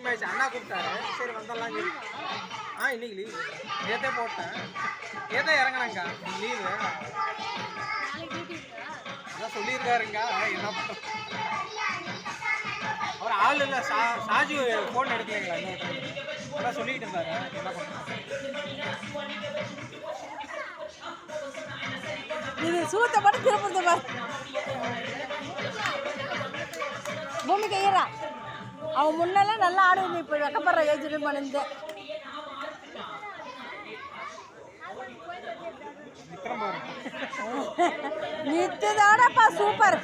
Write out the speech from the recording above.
Time ஆயிடுச்சு. அண்ணா கூப்பிட்டாரு, சரி வந்துடலாம் சொல்லி. இன்னைக்கு லீவு. நேற்றே போட்டேன். நேற்றே இறங்கினேங்க்கா. லீவு அதான் சொல்லியிருக்காருங்க. என்ன பண்ணுறோம், அவர் ஆள் இல்லை. சாஜு ஃபோன் எடுக்கலைங்களா இன்னொரு அதான் சொல்லிக்கிட்டு இருந்தாரு. என்ன பண்ணுறோம், இது சூத்த மட்டும் திருப்பி பூமி கையிறா. அவன் முன்னெல்லாம் நல்லா ஆடுவது, இப்போ வெக்கப்படுற ஏஜ்னு பண்ணிருந்து நித்துதானப்பா சூப்பர்.